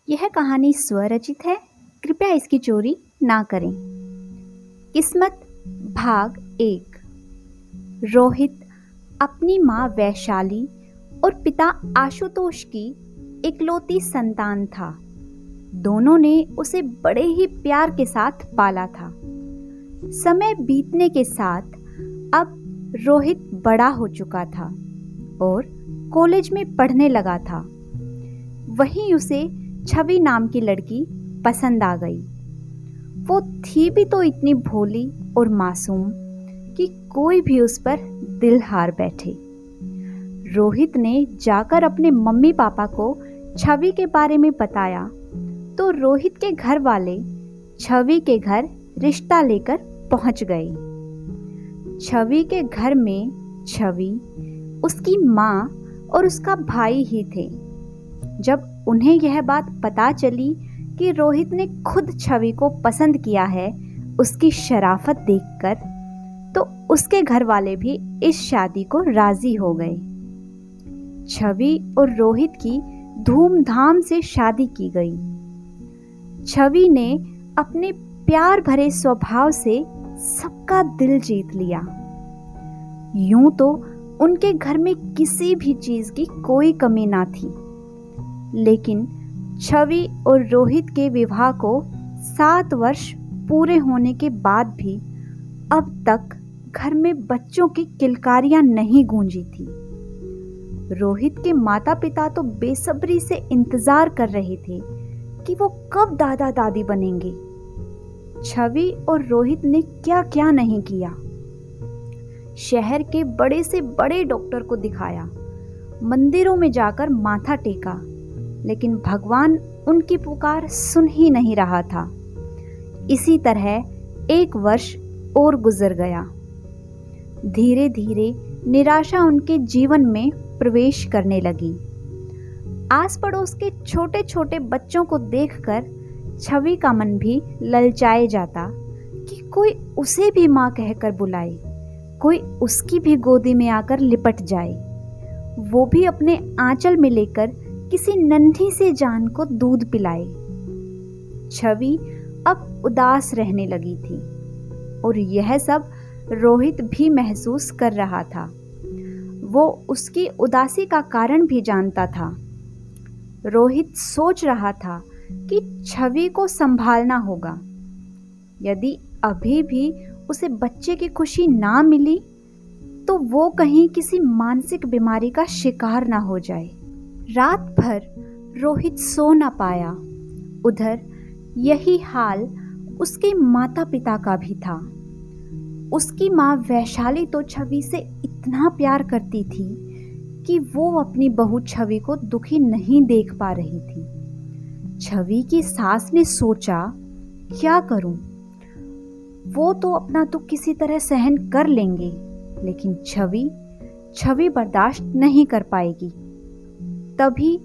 यह कहानी स्वरचित है। कृपया इसकी चोरी ना करें। किस्मत भाग 1। रोहित अपनी माँ वैशाली और पिता आशुतोष की इकलौती संतान था। दोनों ने उसे बड़े ही प्यार के साथ पाला था। समय बीतने के साथ अब रोहित बड़ा हो चुका था और कॉलेज में पढ़ने लगा था। वहीं उसे छवि नाम की लड़की पसंद आ गई। वो थी भी तो इतनी भोली और मासूम कि कोई भी उस पर दिल हार बैठे। रोहित ने जाकर अपने मम्मी पापा को छवि के बारे में बताया तो रोहित के घर वाले छवि के घर रिश्ता लेकर पहुंच गए। छवि के घर में छवि, उसकी माँ और उसका भाई ही थे। जब उन्हें यह बात पता चली कि रोहित ने खुद छवि को पसंद किया है उसकी शराफत देखकर, तो उसके घर वाले भी इस शादी को राजी हो गए। छवि और रोहित की धूमधाम से शादी की गई। छवि ने अपने प्यार भरे स्वभाव से सबका दिल जीत लिया। यूं तो उनके घर में किसी भी चीज की कोई कमी ना थी, लेकिन छवि और रोहित के विवाह को 7 वर्ष पूरे होने के बाद भी अब तक घर में बच्चों की किलकारियां नहीं गूंजी थी। रोहित के माता पिता तो बेसब्री से इंतजार कर रहे थे कि वो कब दादा दादी बनेंगे। छवि और रोहित ने क्या क्या नहीं किया। शहर के बड़े से बड़े डॉक्टर को दिखाया, मंदिरों में जाकर माथा टेका, लेकिन भगवान उनकी पुकार सुन ही नहीं रहा था। इसी तरह 1 वर्ष और गुजर गया। धीरे धीरे निराशा उनके जीवन में प्रवेश करने लगी। आस पड़ोस के छोटे छोटे बच्चों को देखकर छवि का मन भी ललचाए जाता कि कोई उसे भी माँ कहकर बुलाए, कोई उसकी भी गोदी में आकर लिपट जाए, वो भी अपने आंचल में लेकर किसी नन्ही सी जान को दूध पिलाए। छवि अब उदास रहने लगी थी और यह सब रोहित भी महसूस कर रहा था। वो उसकी उदासी का कारण भी जानता था। रोहित सोच रहा था कि छवि को संभालना होगा। यदि अभी भी उसे बच्चे की खुशी ना मिली तो वो कहीं किसी मानसिक बीमारी का शिकार ना हो जाए। रात भर रोहित सो ना पाया। उधर यही हाल उसके माता पिता का भी था। उसकी माँ वैशाली तो छवि से इतना प्यार करती थी कि वो अपनी बहू छवि को दुखी नहीं देख पा रही थी। छवि की सास ने सोचा, क्या करूं? वो तो अपना दुख किसी तरह सहन कर लेंगे, लेकिन छवि बर्दाश्त नहीं कर पाएगी। तभी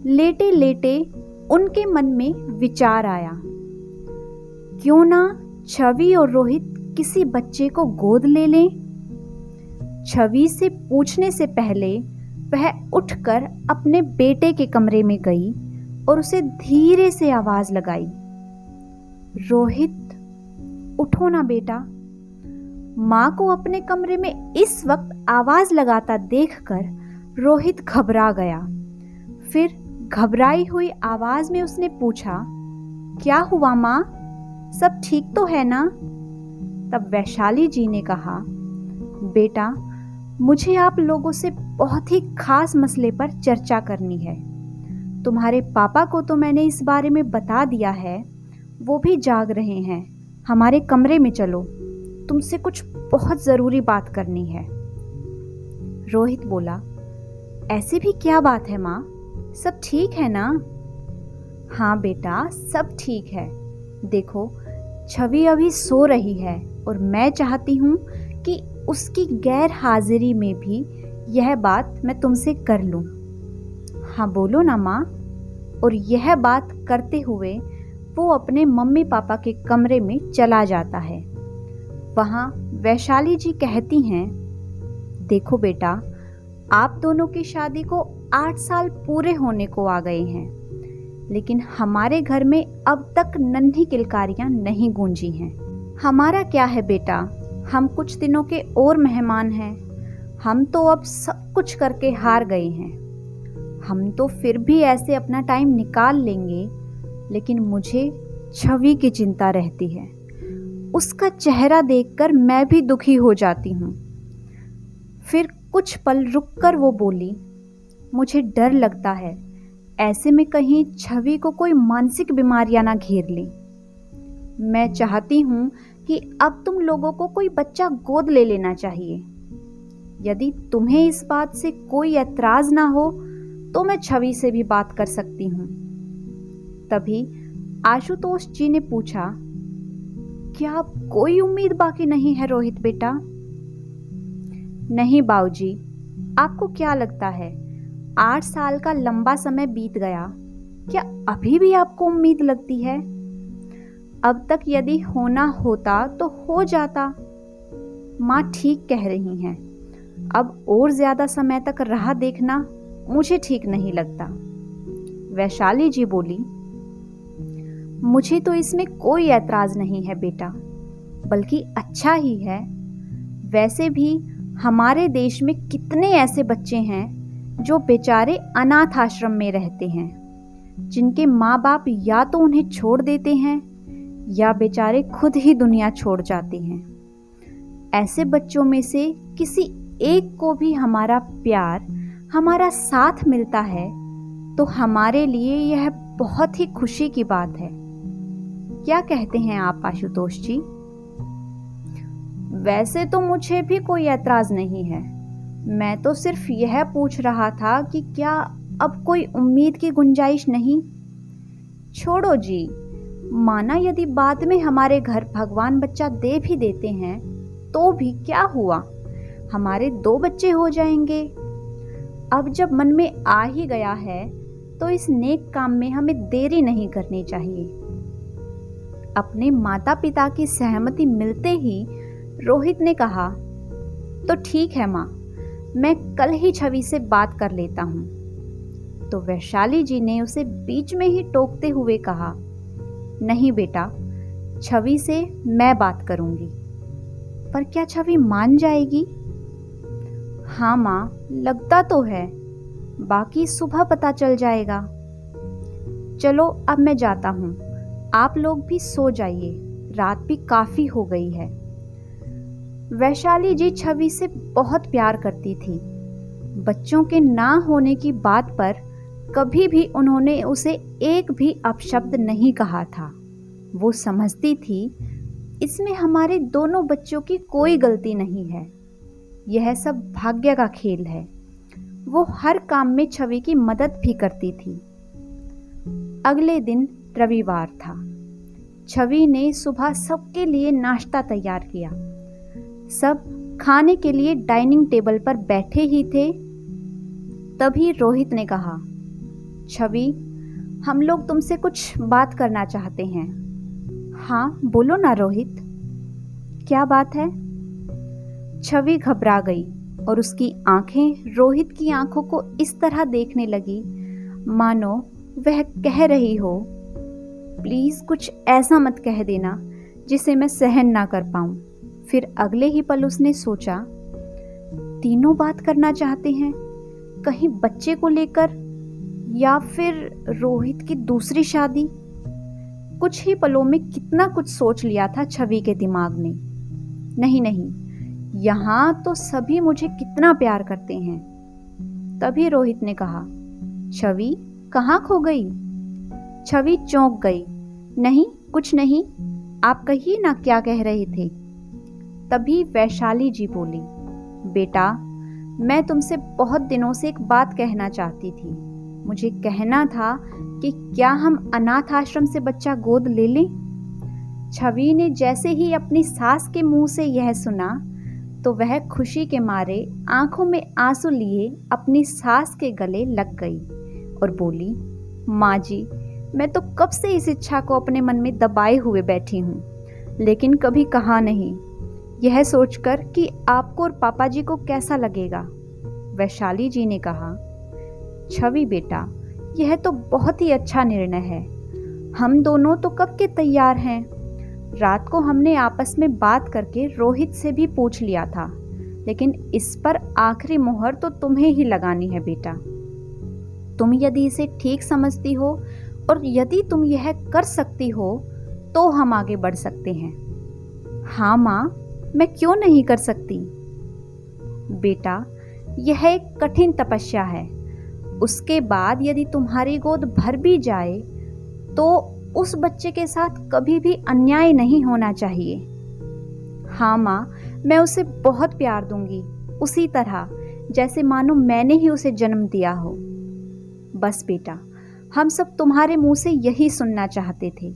लेटे लेटे उनके मन में विचार आया, क्यों ना छवि और रोहित किसी बच्चे को गोद ले लें। छवि से पूछने से पहले वह उठकर अपने बेटे के कमरे में गई और उसे धीरे से आवाज लगाई, रोहित उठो ना बेटा। माँ को अपने कमरे में इस वक्त आवाज लगाता देखकर रोहित घबरा गया। फिर घबराई हुई आवाज में उसने पूछा, क्या हुआ माँ, सब ठीक तो है ना? तब वैशाली जी ने कहा, बेटा मुझे आप लोगों से बहुत ही खास मसले पर चर्चा करनी है। तुम्हारे पापा को तो मैंने इस बारे में बता दिया है, वो भी जाग रहे हैं। हमारे कमरे में चलो, तुमसे कुछ बहुत ज़रूरी बात करनी है। रोहित बोला, ऐसी भी क्या बात है माँ, सब ठीक है ना? हाँ बेटा, सब ठीक है। देखो छवि अभी सो रही है और मैं चाहती हूँ कि उसकी गैर हाजिरी में भी यह बात मैं तुमसे कर लूँ। हाँ बोलो ना माँ। और यह बात करते हुए वो अपने मम्मी पापा के कमरे में चला जाता है। वहाँ वैशाली जी कहती हैं, देखो बेटा, आप दोनों की शादी को 8 साल पूरे होने को आ गए हैं। लेकिन हमारे घर में अब तक नन्ही किलकारियां नहीं गूंजी हैं। हमारा क्या है बेटा, हम कुछ दिनों के और मेहमान हैं। हम तो अब सब कुछ करके हार गए हैं। हम तो फिर भी ऐसे अपना टाइम निकाल लेंगे, लेकिन मुझे छवि की चिंता रहती है। उसका चेहरा देखकर मैं भी दुखी हो जाती हूँ। फिर कुछ पल रुककर वो बोली, मुझे डर लगता है ऐसे में कहीं छवि को कोई मानसिक बीमारियां ना घेर ले। मैं चाहती हूँ कि अब तुम लोगों को कोई बच्चा गोद ले लेना चाहिए। यदि तुम्हें इस बात से कोई ऐतराज ना हो तो मैं छवि से भी बात कर सकती हूँ। तभी आशुतोष जी ने पूछा, क्या अब कोई उम्मीद बाकी नहीं है रोहित बेटा? नहीं बाऊजी, आपको क्या लगता है 8 साल का लंबा समय बीत गया, क्या अभी भी आपको उम्मीद लगती है? अब तक यदि होना होता तो हो जाता। माँ ठीक कह रही हैं। अब और ज्यादा समय तक राह देखना मुझे ठीक नहीं लगता। वैशाली जी बोली, मुझे तो इसमें कोई ऐतराज नहीं है बेटा, बल्कि अच्छा ही है। वैसे भी हमारे देश में कितने ऐसे बच्चे हैं जो बेचारे अनाथ आश्रम में रहते हैं, जिनके माँ बाप या तो उन्हें छोड़ देते हैं या बेचारे खुद ही दुनिया छोड़ जाते हैं। ऐसे बच्चों में से किसी एक को भी हमारा प्यार, हमारा साथ मिलता है तो हमारे लिए यह बहुत ही खुशी की बात है। क्या कहते हैं आप आशुतोष जी? वैसे तो मुझे भी कोई ऐतराज नहीं है। मैं तो सिर्फ यह पूछ रहा था कि क्या अब कोई उम्मीद की गुंजाइश नहीं? छोड़ो जी, माना यदि बाद में हमारे घर भगवान बच्चा दे भी देते हैं तो भी क्या हुआ, हमारे 2 बच्चे हो जाएंगे। अब जब मन में आ ही गया है तो इस नेक काम में हमें देरी नहीं करनी चाहिए। अपने माता पिता की सहमति मिलते ही रोहित ने कहा, तो ठीक है माँ, मैं कल ही छवि से बात कर लेता हूँ। तो वैशाली जी ने उसे बीच में ही टोकते हुए कहा, नहीं बेटा, छवि से मैं बात करूंगी। पर क्या छवि मान जाएगी? हाँ माँ, लगता तो है, बाकी सुबह पता चल जाएगा। चलो अब मैं जाता हूँ, आप लोग भी सो जाइए, रात भी काफी हो गई है। वैशाली जी छवि से बहुत प्यार करती थी। बच्चों के ना होने की बात पर कभी भी उन्होंने उसे एक भी अपशब्द नहीं कहा था। वो समझती थी इसमें हमारे दोनों बच्चों की कोई गलती नहीं है, यह सब भाग्य का खेल है। वो हर काम में छवि की मदद भी करती थी। अगले दिन रविवार था। छवि ने सुबह सबके लिए नाश्ता तैयार किया। सब खाने के लिए डाइनिंग टेबल पर बैठे ही थे। तभी रोहित ने कहा, छवि, हम लोग तुमसे कुछ बात करना चाहते हैं। हाँ बोलो ना रोहित, क्या बात है? छवि घबरा गई और उसकी आंखें रोहित की आंखों को इस तरह देखने लगी मानो वह कह रही हो, प्लीज कुछ ऐसा मत कह देना जिसे मैं सहन ना कर पाऊं। फिर अगले ही पल उसने सोचा, तीनों बात करना चाहते हैं, कहीं बच्चे को लेकर या फिर रोहित की दूसरी शादी। कुछ ही पलों में कितना कुछ सोच लिया था छवि के दिमाग ने। नहीं नहीं, यहाँ तो सभी मुझे कितना प्यार करते हैं। तभी रोहित ने कहा, छवि कहाँ खो गई? छवि चौंक गई। नहीं कुछ नहीं, आप कहिए ना क्या कह रहे थे। तभी वैशाली जी बोली, बेटा, मैं तुमसे बहुत दिनों से एक बात कहना चाहती थी। मुझे कहना था कि क्या हम अनाथ आश्रम से बच्चा गोद ले लें? छवि ने जैसे ही अपनी सास के मुंह से यह सुना तो वह खुशी के मारे आंखों में आंसू लिए अपनी सास के गले लग गई और बोली, माँ जी, मैं तो कब से इस इच्छा को अपने मन में दबाए हुए बैठी हूँ, लेकिन कभी कहा नहीं, यह सोचकर कि आपको और पापा जी को कैसा लगेगा। वैशाली जी ने कहा, छवि बेटा, यह तो बहुत ही अच्छा निर्णय है। हम दोनों तो कब के तैयार हैं। रात को हमने आपस में बात करके रोहित से भी पूछ लिया था, लेकिन इस पर आखिरी मोहर तो तुम्हें ही लगानी है बेटा। तुम यदि इसे ठीक समझती हो और यदि तुम यह कर सकती हो तो हम आगे बढ़ सकते हैं। हाँ माँ, मैं क्यों नहीं कर सकती। बेटा, यह एक कठिन तपस्या है। उसके बाद यदि तुम्हारी गोद भर भी जाए तो उस बच्चे के साथ कभी भी अन्याय नहीं होना चाहिए। हाँ माँ, मैं उसे बहुत प्यार दूंगी, उसी तरह जैसे मानो मैंने ही उसे जन्म दिया हो। बस बेटा, हम सब तुम्हारे मुंह से यही सुनना चाहते थे।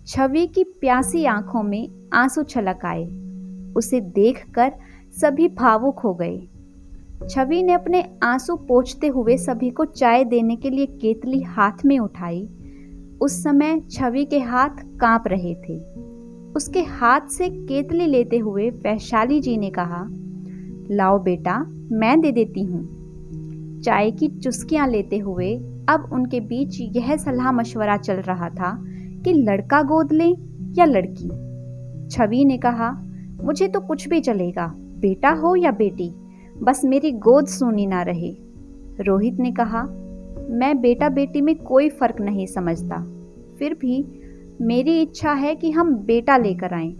छवि की प्यासी आंखों में आंसू छलक आए। उसे देखकर सभी भावुक हो गए। छवि ने अपने आंसू पोंछते हुए सभी को चाय देने के लिए केतली हाथ में उठाई। उस समय छवि के हाथ कांप रहे थे। उसके हाथ से केतली लेते हुए वैशाली जी ने कहा, लाओ बेटा, मैं दे देती हूँ। चाय की चुस्कियां लेते हुए अब उनके बीच यह सलाह मशवरा चल रहा था कि लड़का गोद ले या लड़की। छवि ने कहा, मुझे तो कुछ भी चलेगा, बेटा हो या बेटी, बस मेरी गोद सूनी ना रहे। रोहित ने कहा, मैं बेटा बेटी में कोई फर्क नहीं समझता, फिर भी मेरी इच्छा है कि हम बेटा लेकर आएं।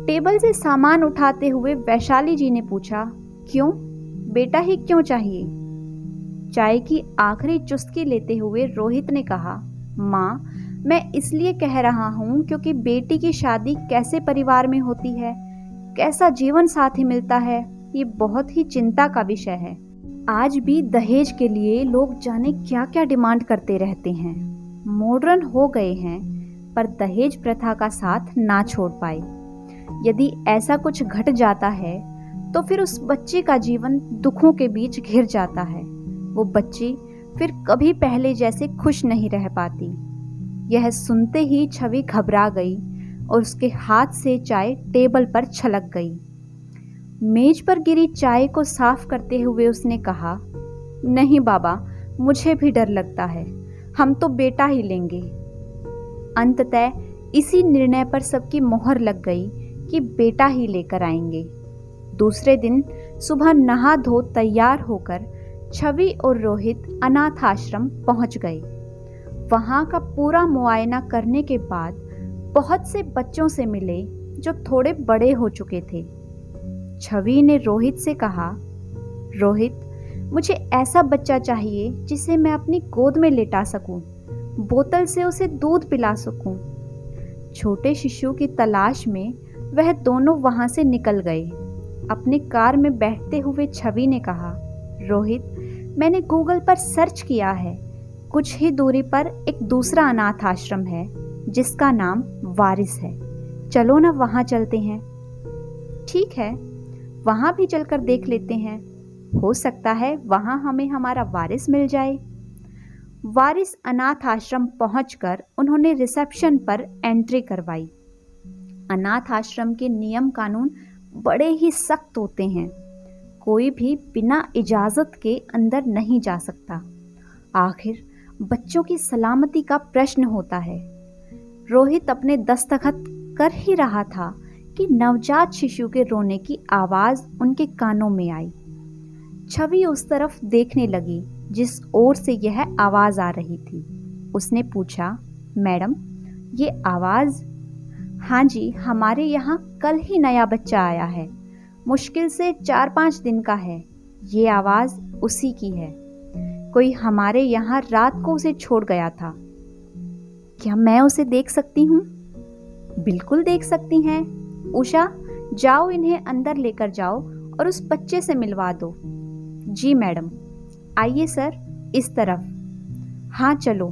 टेबल से सामान उठाते हुए वैशाली जी ने पूछा, क्यों, बेटा ही क्यों चाहिए। चाय की आखिरी चुस्की लेते हुए रोहित ने कहा, माँ, मैं इसलिए कह रहा हूँ क्योंकि बेटी की शादी कैसे परिवार में होती है, कैसा जीवन साथी मिलता है, ये बहुत ही चिंता का विषय है। आज भी दहेज के लिए लोग जाने क्या क्या डिमांड करते रहते हैं। मॉडर्न हो गए हैं पर दहेज प्रथा का साथ ना छोड़ पाए। यदि ऐसा कुछ घट जाता है तो फिर उस बच्चे का जीवन दुखों के बीच घिर जाता है। वो बच्ची फिर कभी पहले जैसे खुश नहीं रह पाती। यह सुनते ही छवि घबरा गई और उसके हाथ से चाय टेबल पर छलक गई। मेज पर गिरी चाय को साफ करते हुए उसने कहा, नहीं बाबा, मुझे भी डर लगता है, हम तो बेटा ही लेंगे। अंततः इसी निर्णय पर सबकी मोहर लग गई कि बेटा ही लेकर आएंगे। दूसरे दिन सुबह नहा धो तैयार होकर छवि और रोहित अनाथ आश्रम पहुंच गए। वहां का पूरा मुआयना करने के बाद बहुत से बच्चों से मिले जो थोड़े बड़े हो चुके थे। छवि ने रोहित से कहा, रोहित, मुझे ऐसा बच्चा चाहिए जिसे मैं अपनी गोद में लेटा सकूं, बोतल से उसे दूध पिला सकूं। छोटे शिशु की तलाश में वह दोनों वहां से निकल गए। अपनी कार में बैठते हुए छवि ने कहा, रोहित, मैंने गूगल पर सर्च किया है, कुछ ही दूरी पर एक दूसरा अनाथ आश्रम है जिसका नाम वारिस है, चलो ना वहां चलते हैं। ठीक है, वहां भी चलकर देख लेते हैं, हो सकता है वहां हमें हमारा वारिस मिल जाए। वारिस अनाथ आश्रम पहुंचकर उन्होंने रिसेप्शन पर एंट्री करवाई। अनाथ आश्रम के नियम कानून बड़े ही सख्त होते हैं। कोई भी बिना इजाजत के अंदर नहीं जा सकता। आखिर बच्चों की सलामती का प्रश्न होता है। रोहित अपने दस्तखत कर ही रहा था कि नवजात शिशु के रोने की आवाज उनके कानों में आई। छवि उस तरफ देखने लगी जिस ओर से यह आवाज आ रही थी। उसने पूछा, मैडम, ये आवाज? हाँ जी, हमारे यहाँ कल ही नया बच्चा आया है, मुश्किल से 4-5 दिन का है। ये आवाज उसी की है। कोई हमारे यहाँ रात को उसे छोड़ गया था। क्या मैं उसे देख सकती हूँ? बिल्कुल देख सकती हैं। उषा, जाओ इन्हें अंदर लेकर जाओ और उस बच्चे से मिलवा दो। जी मैडम। आइए सर, इस तरफ। हाँ चलो,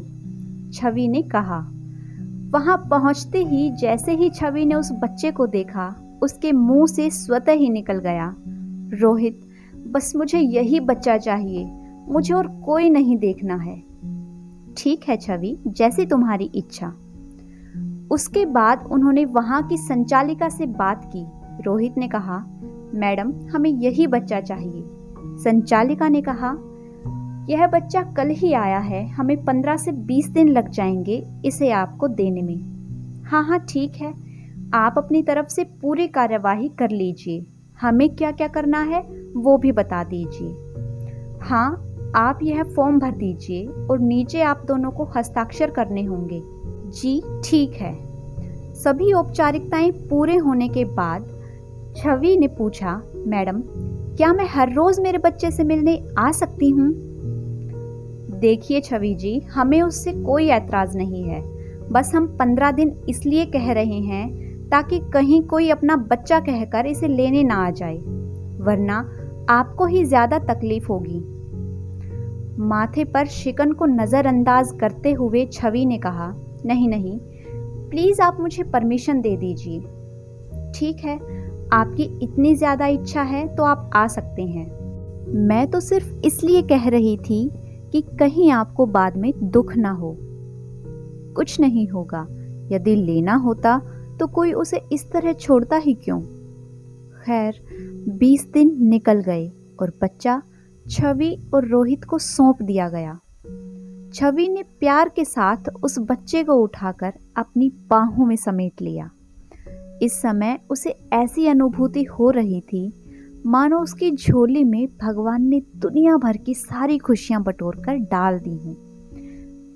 छवि ने कहा। वहां पहुंचते ही जैसे ही छवि ने उस बच्चे को देखा, उसके मुंह से स्वतः ही निकल गया, रोहित, बस मुझे यही बच्चा चाहिए, मुझे और कोई नहीं देखना है। ठीक है छवि, जैसी तुम्हारी इच्छा। उसके बाद उन्होंने वहां की संचालिका से बात की। रोहित ने कहा, मैडम, हमें यही बच्चा चाहिए। संचालिका ने कहा, यह बच्चा कल ही आया है, हमें 15 से 20 दिन लग जाएंगे इसे आपको देने में। हाँ हाँ ठीक है, आप अपनी तरफ से पूरी कार्यवाही कर लीजिए, हमें क्या क्या करना है वो भी बता दीजिए। हाँ, आप यह फॉर्म भर दीजिए और नीचे आप दोनों को हस्ताक्षर करने होंगे। जी ठीक है। सभी औपचारिकताएं पूरे होने के बाद छवि ने पूछा, मैडम क्या मैं हर रोज मेरे बच्चे से मिलने आ सकती हूँ? देखिए छवि जी, हमें उससे कोई ऐतराज नहीं है, बस हम 15 दिन इसलिए कह रहे हैं ताकि कहीं कोई अपना बच्चा कहकर इसे लेने ना आ जाए, वरना आपको ही ज्यादा तकलीफ होगी। माथे पर शिकन को नजरअंदाज करते हुए छवि ने कहा, नहीं नहीं, प्लीज आप मुझे परमिशन दे दीजिए। ठीक है, आपकी इतनी ज्यादा इच्छा है तो आप आ सकते हैं। मैं तो सिर्फ इसलिए कह रही थी कि कहीं आपको बाद में दुख ना हो। कुछ नहीं होगा, यदि लेना होता तो कोई उसे इस तरह छोड़ता ही क्यों। खैर 20 दिन निकल गए और बच्चा छवि और रोहित को सौंप दिया गया। छवि ने प्यार के साथ उस बच्चे को उठाकर अपनी बाहों में समेट लिया। इस समय उसे ऐसी अनुभूति हो रही थी मानो उसकी झोली में भगवान ने दुनिया भर की सारी खुशियां बटोर कर डाल दी हूं।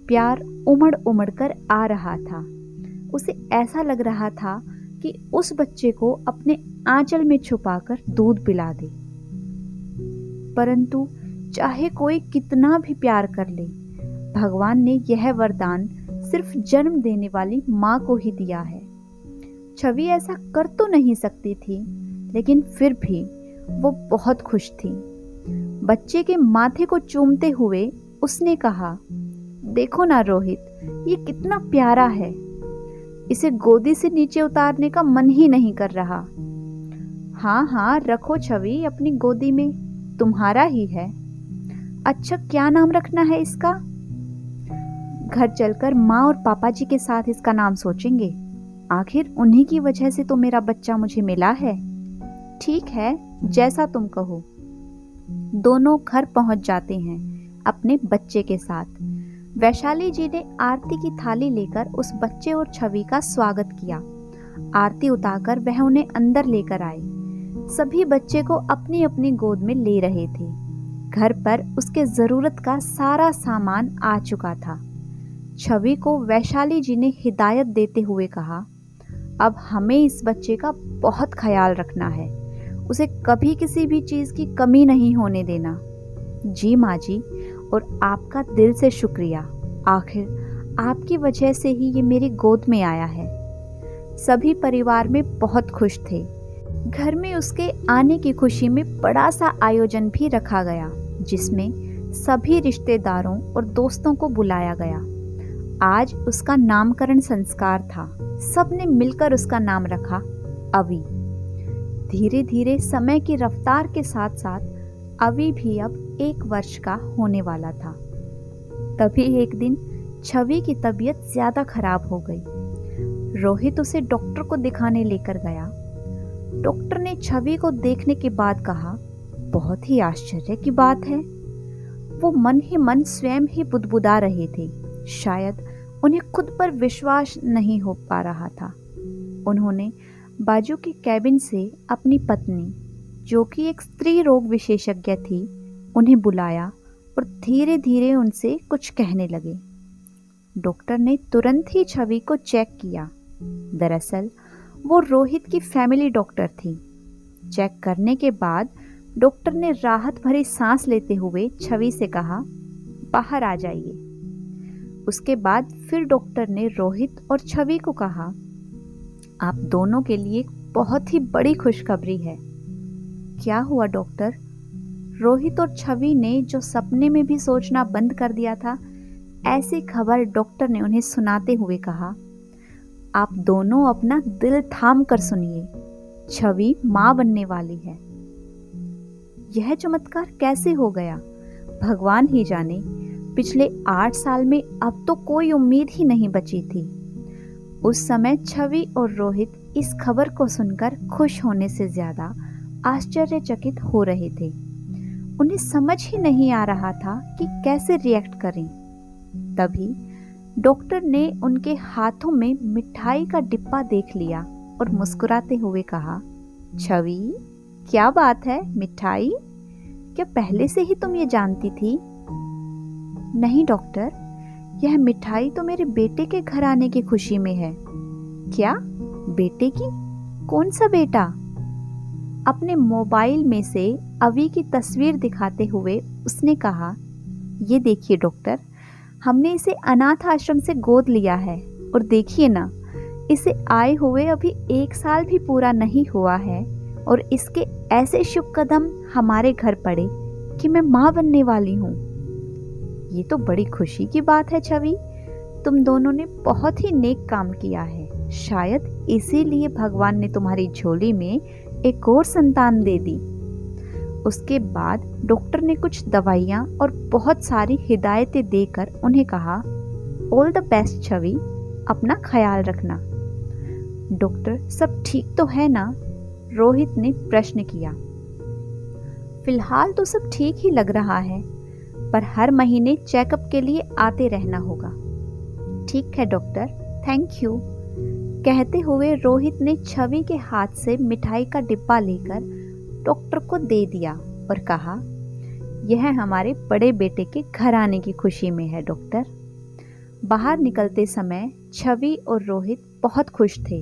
प्यार उमड़ उमड़ कर आ रहा था। उसे ऐसा लग रहा था कि उस बच्चे को अपने आंचल में छुपाकर दूध पिला दे। परंतु चाहे कोई कितना भी प्यार कर ले, भगवान ने यह वरदान सिर्फ जन्म देने वाली माँ को ही दिया है। छवि ऐसा कर तो नहीं सकती थी, लेकिन फिर भी वो बहुत खुश थी। बच्चे के माथे को चूमते हुए उसने कहा, देखो ना रोहित, ये कितना प्यारा है, इसे गोदी से नीचे उतारने का मन ही नहीं कर रहा। हाँ हाँ रखो छवि अपनी गोदी में, तुम्हारा ही है। अच्छा क्या नाम रखना है इसका? घर चलकर माँ और पापा जी के साथ इसका नाम सोचेंगे, आखिर उन्हीं की वजह से तो मेरा बच्चा मुझे मिला है। ठीक है, जैसा तुम कहो। दोनों घर पहुंच जाते हैं अपने बच्चे के साथ। वैशाली जी ने आरती की थाली लेकर उस बच्चे और छवि का स्वागत किया। आरती उतारकर वह उन्हें अंदर लेकर आए। सभी बच्चे को अपनी अपनी गोद में ले रहे थे। घर पर उसके जरूरत का सारा सामान आ चुका था। छवि को वैशाली जी ने हिदायत देते हुए कहा, अब हमें इस बच्चे का बहुत ख्याल रखना है, उसे कभी किसी भी चीज की कमी नहीं होने देना। जी माँ जी, और आपका दिल से शुक्रिया, आखिर आपकी वजह से ही ये मेरी गोद में आया है। सभी परिवार में बहुत खुश थे। घर में उसके आने की खुशी में बड़ा सा आयोजन भी रखा गया, जिसमें सभी रिश्तेदारों और दोस्तों को बुलाया गया। आज उसका नामकरण संस्कार था। सबने मिलकर उसका नाम रखा अवि। धीरे धीरे समय की रफ्तार के साथ साथ अवि भी अब 1 वर्ष का होने वाला था। तभी एक दिन छवि की तबीयत ज्यादा खराब हो गई। रोहित उसे डॉक्टर को दिखाने लेकर गया। डॉक्टर ने छवि को देखने के बाद कहा, बहुत ही आश्चर्य की बात है। वो मन ही मन स्वयं ही बुदबुदा रहे थे। शायद उन्हें खुद पर विश्वास नहीं हो पा रहा था। उन्होंने बाजू के कैबिन से अपनी पत्नी, जो कि एक स्त्री रोग विशेषज्ञ थी, उन्हें बुलाया और धीरे धीरे उनसे कुछ कहने लगे। डॉक्टर ने तुरंत ही छवि को चेक किया। दरअसल वो रोहित की फैमिली डॉक्टर थी। चेक करने के बाद डॉक्टर ने राहत भरी सांस लेते हुए छवि से कहा, बाहर आ जाइए। उसके बाद फिर डॉक्टर ने रोहित और छवि को कहा, आप दोनों के लिए बहुत ही बड़ी खुशखबरी है। क्या हुआ डॉक्टर? रोहित और छवि ने जो सपने में भी सोचना बंद कर दिया था, ऐसी खबर डॉक्टर ने उन्हें सुनाते हुए कहा, आप दोनों अपना दिल थाम कर सुनिए, छवि माँ बनने वाली है। यह चमत्कार कैसे हो गया, भगवान ही जाने। पिछले 8 साल में अब तो कोई उम्मीद ही नहीं बची थी। उस समय छवि और रोहित इस खबर को सुनकर खुश होने से ज्यादा आश्चर्यचकित हो रहे थे। उन्हें समझ ही नहीं आ रहा था कि कैसे रिएक्ट करें। तभी डॉक्टर ने उनके हाथों में मिठाई का डिब्बा देख लिया और मुस्कुराते हुए कहा, छवि, क्या बात है, मिठाई? क्या पहले से ही तुम ये जानती थी? नहीं डॉक्टर, यह मिठाई तो मेरे बेटे के घर आने की खुशी में है। क्या? बेटे की? कौन सा बेटा? अपने मोबाइल में से अवी की तस्वीर दिखाते हुए उसने कहा, ये देखिए डॉक्टर, हमने इसे अनाथ आश्रम से गोद लिया है और देखिए ना, इसे आए हुए अभी 1 साल भी पूरा नहीं हुआ है और इसके ऐसे शुभ कदम हमारे घर पड़े कि मैं माँ बनने वाली हूँ। ये तो बड़ी खुशी की बात है छवि, तुम दोनों ने बहुत ही नेक काम किया है। शायद इसीलिए भगवान ने तुम्हारी झोली में एक और संतान दे दी। उसके बाद डॉक्टर ने कुछ दवाइयाँ और बहुत सारी हिदायतें देकर उन्हें कहा, ऑल द बेस्ट छवि, अपना ख्याल रखना। डॉक्टर, सब ठीक तो है ना? रोहित ने प्रश्न किया। फिलहाल तो सब ठीक ही लग रहा है, पर हर महीने चेकअप के लिए आते रहना होगा। ठीक है डॉक्टर, थैंक यू। कहते हुए रोहित ने छवि के हाथ से मिठाई का डिब्बा लेकर डॉक्टर को दे दिया और कहा, यह हमारे बड़े बेटे के घर आने की खुशी में है डॉक्टर। बाहर निकलते समय छवि और रोहित बहुत खुश थे।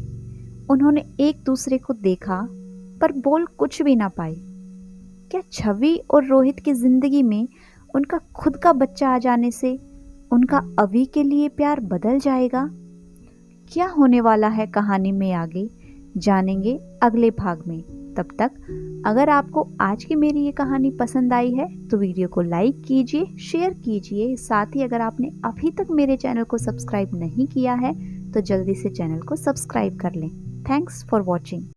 उन्होंने एक दूसरे को देखा पर बोल कुछ भी ना पाए। क्या छवि और रोहित की जिंदगी में उनका खुद का बच्चा आ जाने से उनका अवी के लिए प्यार बदल जाएगा? क्या होने वाला है कहानी में आगे जानेंगे अगले भाग में। तब तक अगर आपको आज की मेरी ये कहानी पसंद आई है तो वीडियो को लाइक कीजिए, शेयर कीजिए। साथ ही अगर आपने अभी तक मेरे चैनल को सब्सक्राइब नहीं किया है तो जल्दी से चैनल को सब्सक्राइब कर लें। Thanks for watching.